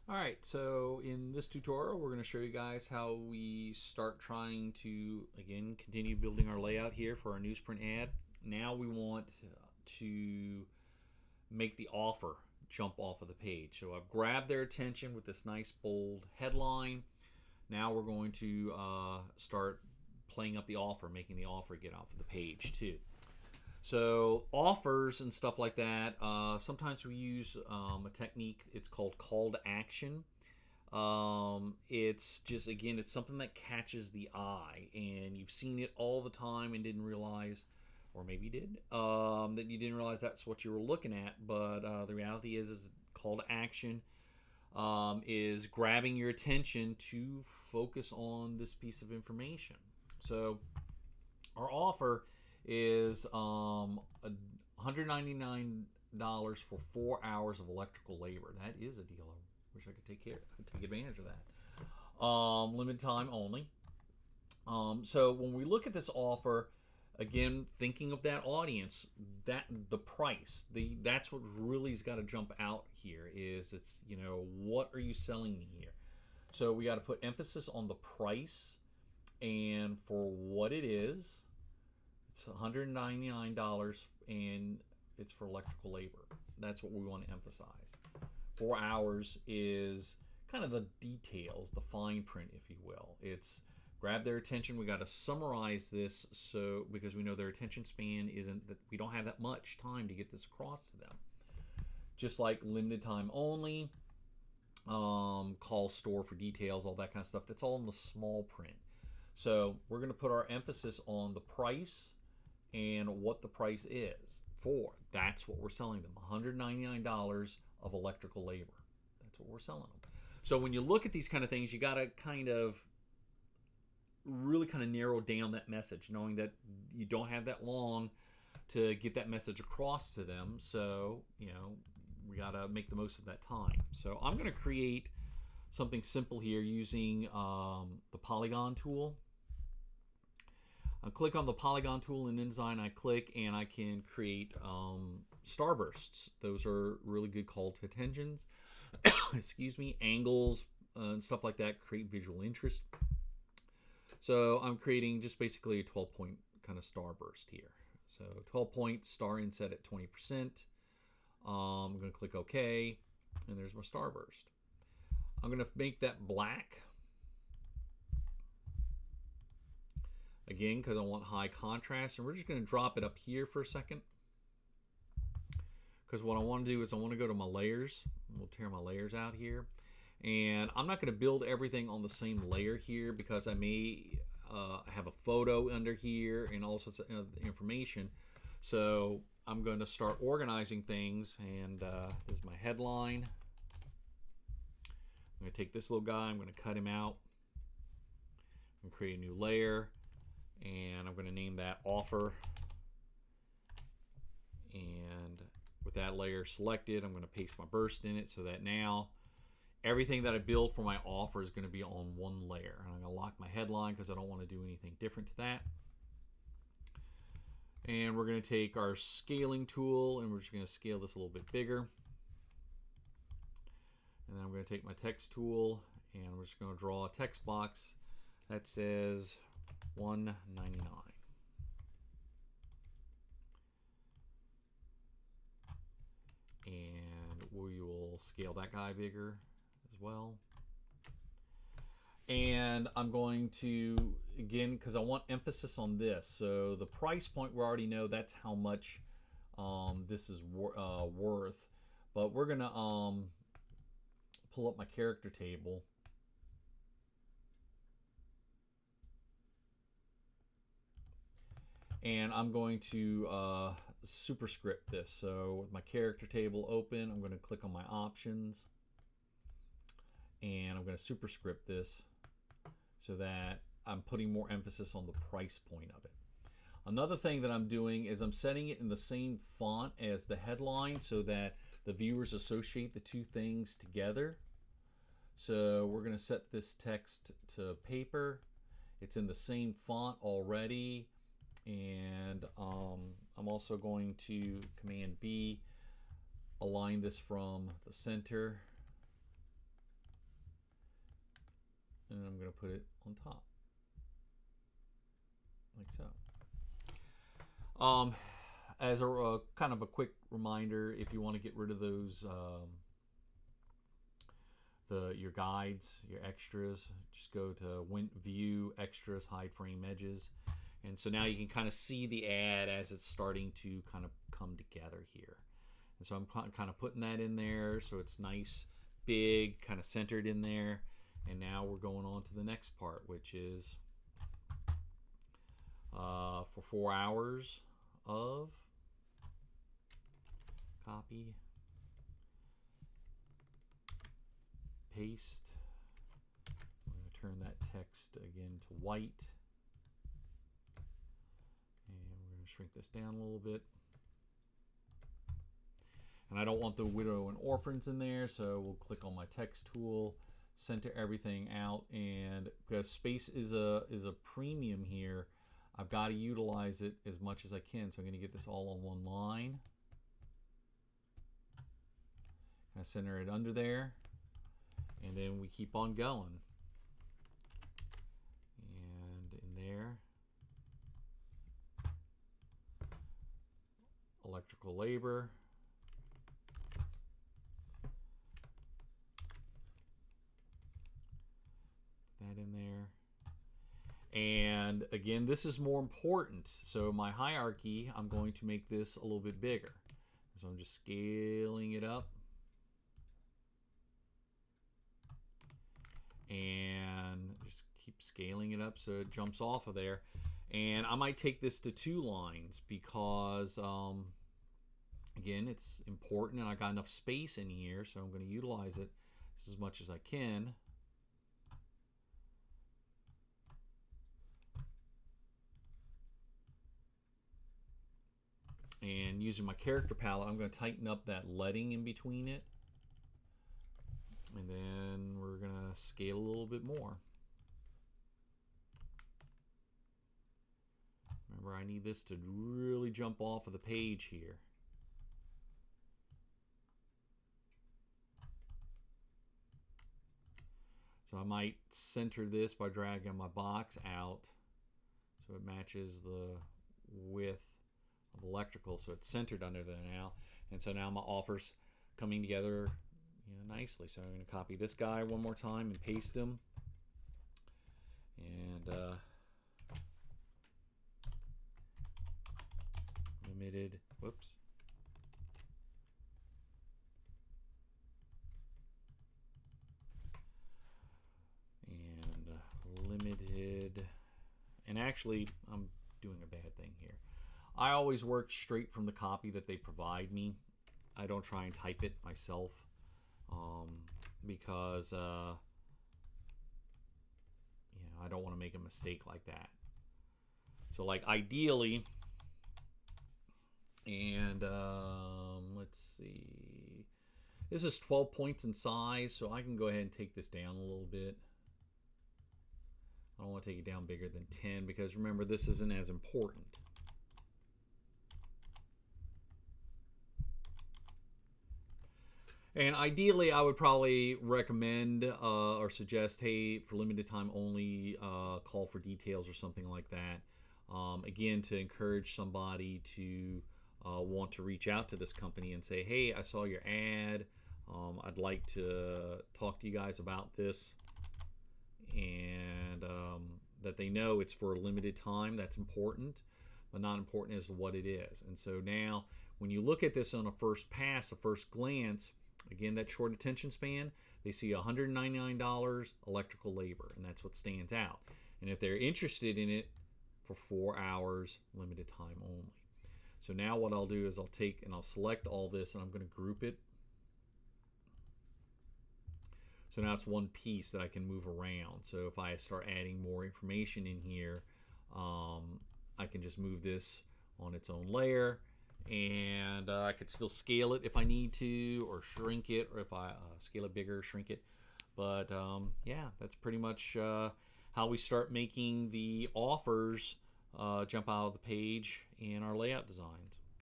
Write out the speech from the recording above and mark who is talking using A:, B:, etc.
A: Alright, so in this tutorial we're going to show you guys how we start trying to, again, continue building our layout here for our newsprint ad. Now we want to make the offer jump off of the page. So I've grabbed their attention with this nice bold headline. Now we're going to start playing up the offer, making the offer get off of the page too. So offers and stuff like that, sometimes we use a technique, it's called call to action. It's just, again, it's something that catches the eye, and you've seen it all the time and didn't realize, or maybe you did, that you didn't realize that's what you were looking at. But the reality is call to action is grabbing your attention to focus on this piece of information. So our offer is $199 for 4 hours of electrical labor. That is a deal. I wish I could take advantage of that. Limited time only. So when we look at this offer, again, thinking of that audience, that the price, that's what really has got to jump out here. Is it's, what are you selling me here? So we got to put emphasis on the price and for what it is. It's $199 and it's for electrical labor. That's what we want to emphasize. 4 hours is kind of the details, the fine print, if you will. It's grab their attention. We got to summarize this, so because we know their attention span isn't that, we don't have that much time to get this across to them. Just like limited time only, call store for details, all that kind of stuff. That's all in the small print. So we're going to put our emphasis on the price and what the price is for. That's what we're selling them. $199 of electrical labor. That's what we're selling them. So when you look at these kind of things, you got to really narrow down that message, knowing that you don't have that long to get that message across to them. So, we got to make the most of that time. So I'm going to create something simple here using the polygon tool. I click on the polygon tool in InDesign. I click and I can create starbursts. Those are really good call to attentions. Excuse me, angles and stuff like that create visual interest. So I'm creating just basically a 12-point kind of starburst here. So 12 point star inset at 20%. I'm going to click OK, and there's my starburst. I'm going to make that black. Again, because I want high contrast, and we're just going to drop it up here for a second. Because what I want to do is I want to go to my layers. We'll tear my layers out here. And I'm not going to build everything on the same layer here because I may have a photo under here and all sorts of information. So I'm going to start organizing things, and this is my headline. I'm going to take this little guy, I'm going to cut him out. I'm going to create a new layer, and I'm going to name that offer. And with that layer selected, I'm going to paste my burst in it so that now everything that I build for my offer is going to be on one layer. And I'm going to lock my headline because I don't want to do anything different to that. And we're going to take our scaling tool and we're just going to scale this a little bit bigger. And then I'm going to take my text tool and we're just going to draw a text box that says $199. And we will scale that guy bigger as well. And I'm going to, again, because I want emphasis on this. So the price point, we already know that's how much this is worth. But we're going to pull up my character table. And I'm going to superscript this. So with my character table open, I'm going to click on my options. And I'm going to superscript this so that I'm putting more emphasis on the price point of it. Another thing that I'm doing is I'm setting it in the same font as the headline so that the viewers associate the two things together. So we're going to set this text to paper. It's in the same font already. And I'm also going to Command B, align this from the center and I'm going to put it on top, like so. As a kind of a quick reminder, if you want to get rid of those your guides, your extras, just go to View, Extras, Hide Frame Edges. And so now you can kind of see the ad as it's starting to kind of come together here. And so I'm kind of putting that in there so it's nice, big, kind of centered in there. And now we're going on to the next part, which is for 4 hours of copy, paste. I'm going to turn that text again to white. And we're going to shrink this down a little bit. And I don't want the widow and orphans in there, so we'll click on my text tool, center everything out, and because space is a premium here, I've got to utilize it as much as I can. So I'm going to get this all on one line. Kind of center it under there, and then we keep on going. And in there, electrical labor. That in there. And again, this is more important. So my hierarchy, I'm going to make this a little bit bigger. So I'm just scaling it up. And just keep scaling it up so it jumps off of there. And I might take this to 2 lines because, again, it's important and I got enough space in here, so I'm going to utilize it as much as I can. And using my character palette, I'm going to tighten up that leading in between it. And then we're going to scale a little bit more. Remember, I need this to really jump off of the page here. So I might center this by dragging my box out so it matches the width of electrical, so it's centered under there now. And so now my offers coming together, you know, nicely. So I'm going to copy this guy one more time and paste him. And limited, whoops. And limited, and actually I'm doing a bad thing here. I always work straight from the copy that they provide me. I don't try and type it myself because you know, I don't want to make a mistake like that. So like ideally, and let's see, this is 12 points in size, so I can go ahead and take this down a little bit. I don't want to take it down bigger than 10 because remember, this isn't as important. And ideally, I would probably recommend or suggest, hey, for limited time only, call for details or something like that. Again, to encourage somebody to want to reach out to this company and say, hey, I saw your ad. I'd like to talk to you guys about this. And that they know it's for a limited time. That's important, but not important as to what it is. And so now, when you look at this on a first pass, a first glance, again, that short attention span, they see $199 electrical labor, and that's what stands out. And if they're interested in it, for 4 hours, limited time only. So now what I'll do is I'll take and I'll select all this, and I'm going to group it. So now it's one piece that I can move around. So if I start adding more information in here, I can just move this on its own layer. And I could still scale it if I need to, or shrink it, or if I scale it bigger, shrink it. But yeah, that's pretty much how we start making the offers jump out of the page in our layout designs.